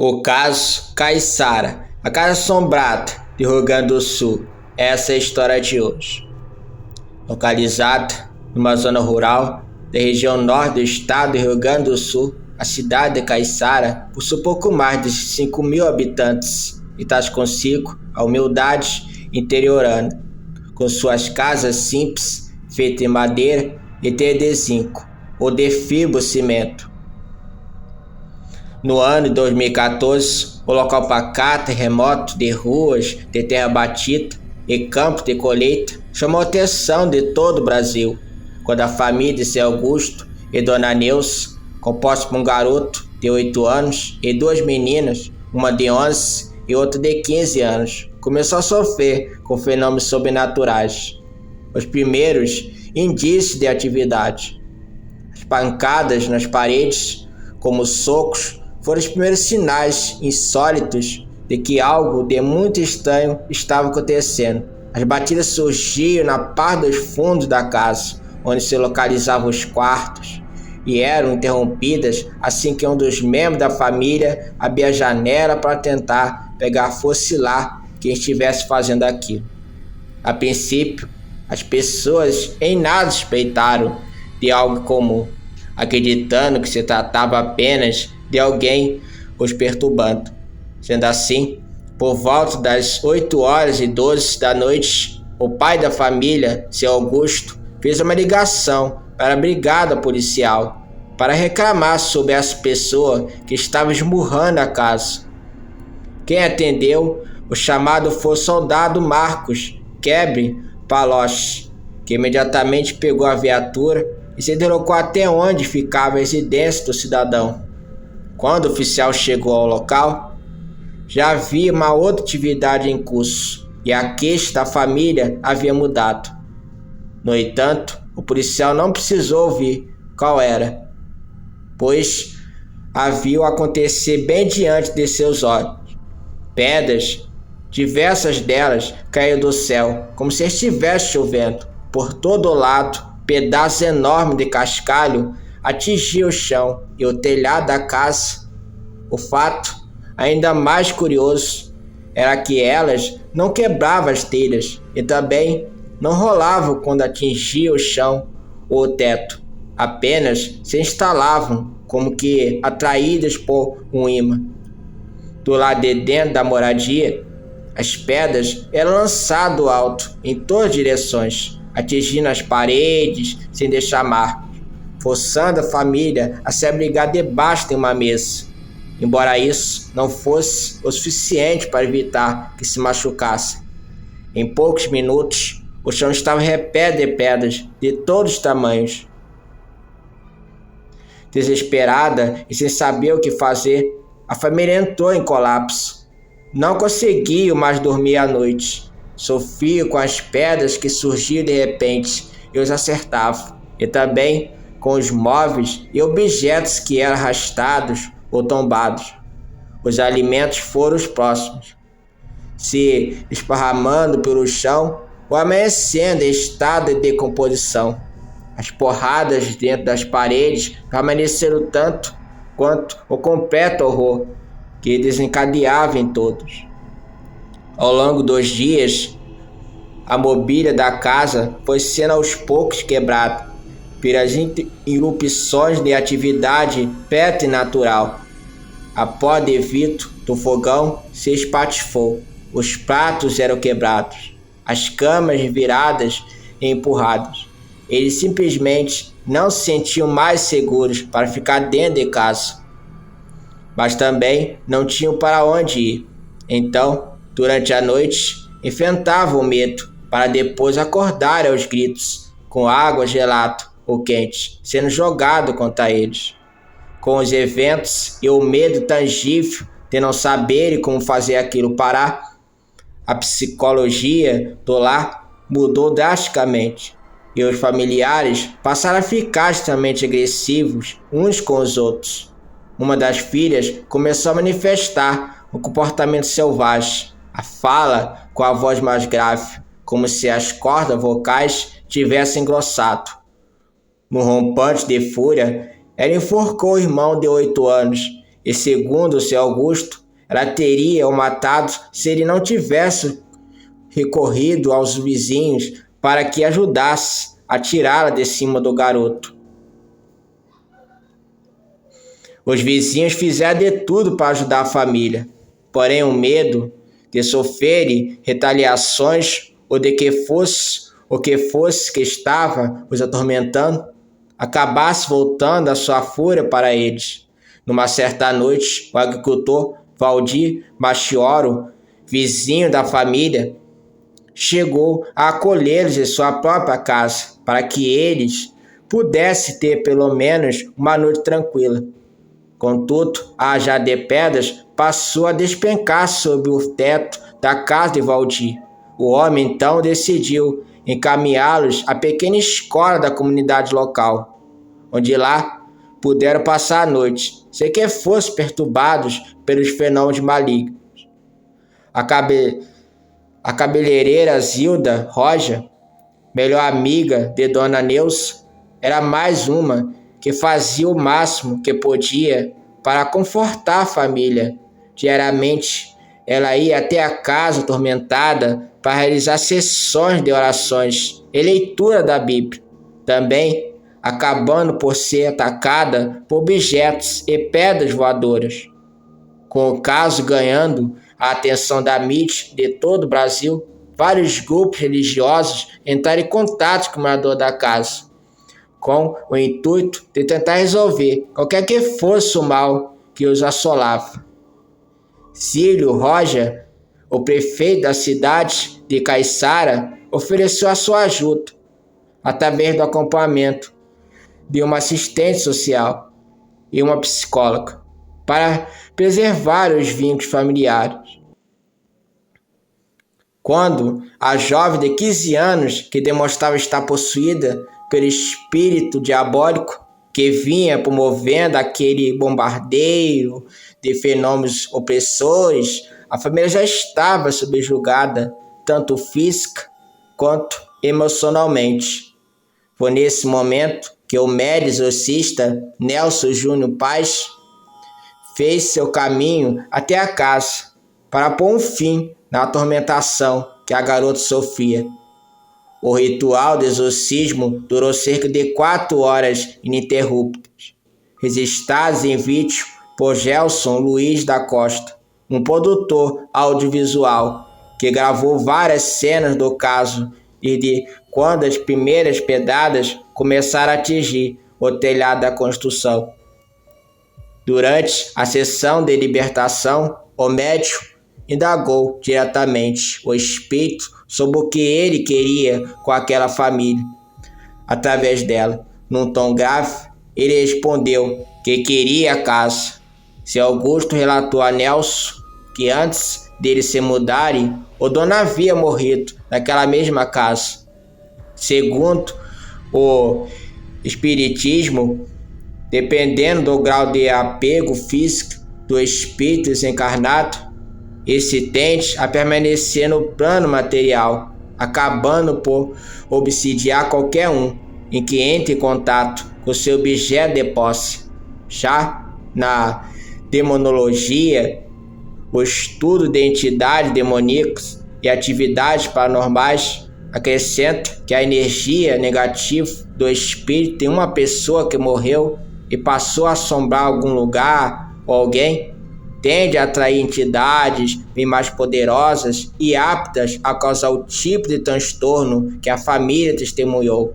O caso Caiçara, a Casa Assombrada de Rio Grande do Sul. Essa é a história de hoje. Localizada numa zona rural da região norte do estado do Rio Grande do Sul, a cidade de Caiçara possui pouco mais de 5.000 habitantes e traz consigo a humildade interiorana, com suas casas simples, feitas em madeira e de zinco ou de fibrocimento. No ano de 2014, o local pacato e remoto de ruas de terra batida e campos de colheita chamou a atenção de todo o Brasil, quando a família de seu Augusto e Dona Neuza, composta por um garoto de 8 anos e duas meninas, uma de 11 e outra de 15 anos, começou a sofrer com fenômenos sobrenaturais. Os primeiros indícios de atividade. As pancadas nas paredes, como socos, foram os primeiros sinais insólitos de que algo de muito estranho estava acontecendo. As batidas surgiam na parte dos fundos da casa, onde se localizavam os quartos, e eram interrompidas assim que um dos membros da família abria a janela para tentar pegar fosse lá quem estivesse fazendo aquilo. A princípio, as pessoas em nada suspeitaram de algo comum, acreditando que se tratava apenas de alguém os perturbando. Sendo assim, por volta das 8h12 da noite, o pai da família, seu Augusto, fez uma ligação para a brigada policial para reclamar sobre essa pessoa que estava esmurrando a casa. Quem atendeu o chamado foi o soldado Marcos Quebre Palocci, que imediatamente pegou a viatura e se deslocou até onde ficava a residência do cidadão. Quando o oficial chegou ao local, já havia uma outra atividade em curso e a queixa da família havia mudado. No entanto, o policial não precisou ouvir qual era, pois a viu acontecer bem diante de seus olhos. Pedras, diversas delas, caíram do céu, como se estivesse chovendo. Por todo o lado, pedaços enormes de cascalho atingiam o chão e o telhado da casa. O fato ainda mais curioso era que elas não quebravam as telhas e também não rolavam quando atingiam o chão ou o teto, apenas se instalavam como que atraídas por um imã. Do lado de dentro da moradia, as pedras eram lançadas alto em todas as direções, atingindo as paredes sem deixar marcas, forçando a família a se abrigar debaixo de uma mesa, embora isso não fosse o suficiente para evitar que se machucasse. Em poucos minutos, o chão estava repleto de pedras de todos os tamanhos. Desesperada e sem saber o que fazer, a família entrou em colapso. Não conseguiam mais dormir à noite. Sofriam com as pedras que surgiam de repente e os acertavam, e também com os móveis e objetos que eram arrastados ou tombados. Os alimentos foram os próximos, se esparramando pelo chão ou amanhecendo em estado de decomposição. As porradas dentro das paredes permaneceram tanto quanto o completo horror que desencadeava em todos. Ao longo dos dias, a mobília da casa foi sendo aos poucos quebrada pelas irrupções de atividade preternatural. A pó de vidro do fogão se espatifou, os pratos eram quebrados, as camas viradas e empurradas. Eles simplesmente não se sentiam mais seguros para ficar dentro de casa, mas também não tinham para onde ir. Então, durante a noite, enfrentavam o medo para depois acordar aos gritos, com água gelada ou quente sendo jogado contra eles. Com os eventos e o medo tangível de não saberem como fazer aquilo parar, a psicologia do lar mudou drasticamente e os familiares passaram a ficar extremamente agressivos uns com os outros. Uma das filhas começou a manifestar um comportamento selvagem, a fala com a voz mais grave, como se as cordas vocais tivessem engrossado. No rompante de fúria, ela enforcou o irmão de 8 anos e segundo o seu Augusto, ela teria o matado se ele não tivesse recorrido aos vizinhos para que ajudasse a tirá-la de cima do garoto. Os vizinhos fizeram de tudo para ajudar a família, porém o medo de sofrerem retaliações ou de que fosse o que fosse que estava os atormentando, acabasse voltando a sua fúria para eles. Numa certa noite, o agricultor Valdir Machioro, vizinho da família, chegou a acolhê-los em sua própria casa, para que eles pudessem ter pelo menos uma noite tranquila. Contudo, a já de pedras passou a despencar sobre o teto da casa de Valdir. O homem então decidiu encaminhá-los à pequena escola da comunidade local, onde lá puderam passar a noite, sem que fossem perturbados pelos fenômenos malignos. A cabeleireira Zilda Roja, melhor amiga de Dona Neuza, era mais uma que fazia o máximo que podia para confortar a família. Diariamente, ela ia até a casa atormentada para realizar sessões de orações e leitura da Bíblia. Também acabando por ser atacada por objetos e pedras voadoras. Com o caso ganhando a atenção da mídia de todo o Brasil, vários grupos religiosos entraram em contato com o morador da casa, com o intuito de tentar resolver qualquer que fosse o mal que os assolava. Cílio Roja, o prefeito da cidade de Caiçara, ofereceu a sua ajuda, através do acompanhamento de uma assistente social e uma psicóloga, para preservar os vínculos familiares. Quando a jovem de 15 anos, que demonstrava estar possuída pelo espírito diabólico que vinha promovendo aquele bombardeio de fenômenos opressores, a família já estava subjugada, tanto física quanto emocionalmente. Foi nesse momento que o médico exorcista Nelson Júnior Paz fez seu caminho até a casa para pôr um fim na atormentação que a garota sofria. O ritual de exorcismo durou cerca de 4 horas ininterruptas, registrados em vídeo por Gelson Luiz da Costa, um produtor audiovisual que gravou várias cenas do caso desde quando as primeiras pedradas começaram a atingir o telhado da construção. Durante a sessão de libertação, o médium indagou diretamente o espírito sobre o que ele queria com aquela família. Através dela, num tom grave, ele respondeu que queria a casa. Seu Augusto relatou a Nelson que antes deles se mudarem, o dono havia morrido naquela mesma casa. Segundo o espiritismo, dependendo do grau de apego físico do espírito desencarnado, esse tende a permanecer no plano material, acabando por obsidiar qualquer um em que entre em contato com seu objeto de posse. Já na demonologia, o estudo de entidades demoníacas e atividades paranormais acrescenta que a energia negativa do espírito em uma pessoa que morreu e passou a assombrar algum lugar ou alguém tende a atrair entidades bem mais poderosas e aptas a causar o tipo de transtorno que a família testemunhou.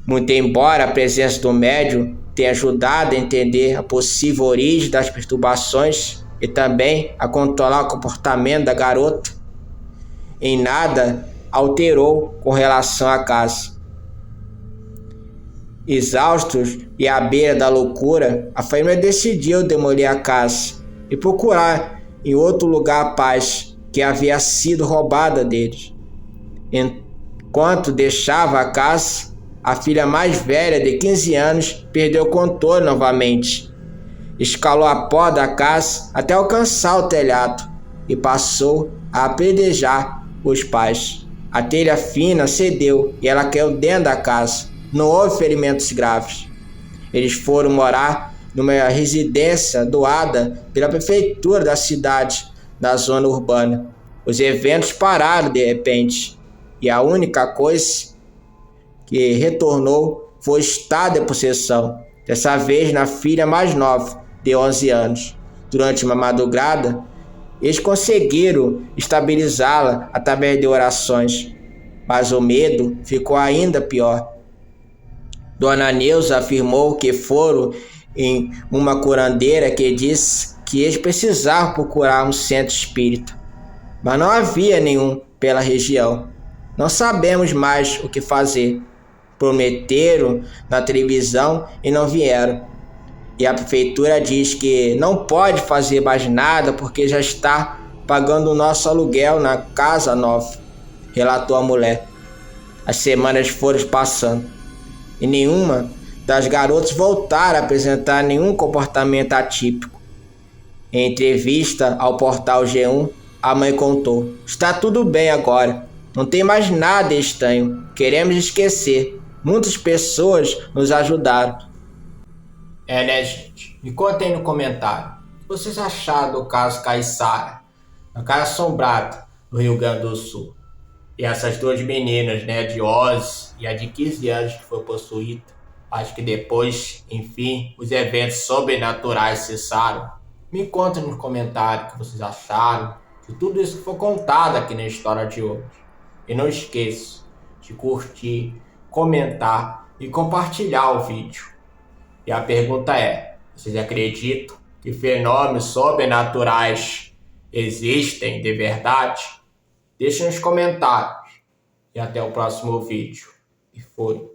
Muito embora a presença do médium tenha ajudado a entender a possível origem das perturbações e também a controlar o comportamento da garota, em nada alterou com relação à casa. Exaustos e à beira da loucura, a família decidiu demolir a casa e procurar em outro lugar a paz que havia sido roubada deles. Enquanto deixava a casa, a filha mais velha de 15 anos perdeu o controle novamente. Escalou a porta da casa até alcançar o telhado e passou a apedrejar os pais. A telha fina cedeu e ela caiu dentro da casa. Não houve ferimentos graves. Eles foram morar numa residência doada pela prefeitura da cidade, da zona urbana. Os eventos pararam de repente e a única coisa que retornou foi o estado de possessão, dessa vez na filha mais nova, de 11 anos. Durante uma madrugada, eles conseguiram estabilizá-la através de orações, mas o medo ficou ainda pior. Dona Neuza afirmou que foram em uma curandeira que disse que eles precisavam procurar um centro espírita, mas não havia nenhum pela região. Não sabemos mais o que fazer. Prometeram na televisão e não vieram. E a prefeitura diz que não pode fazer mais nada porque já está pagando o nosso aluguel na casa nova, relatou a mulher. As semanas foram passando e nenhuma das garotas voltaram a apresentar nenhum comportamento atípico. Em entrevista ao portal G1, a mãe contou: "Está tudo bem agora, não tem mais nada estranho, queremos esquecer. Muitas pessoas nos ajudaram." Né, gente? Me contem no comentário o que vocês acharam do caso Caiçara, a Casa Assombrada, no Rio Grande do Sul. E essas duas meninas, né, de 11 e a de 15 anos que foi possuída. Acho que depois, enfim, os eventos sobrenaturais cessaram. Me contem nos comentários o que vocês acharam de tudo isso que foi contado aqui na história de hoje. E não esqueça de curtir, comentar e compartilhar o vídeo. E a pergunta é: vocês acreditam que fenômenos sobrenaturais existem de verdade? Deixe nos comentários. E até o próximo vídeo. E foi.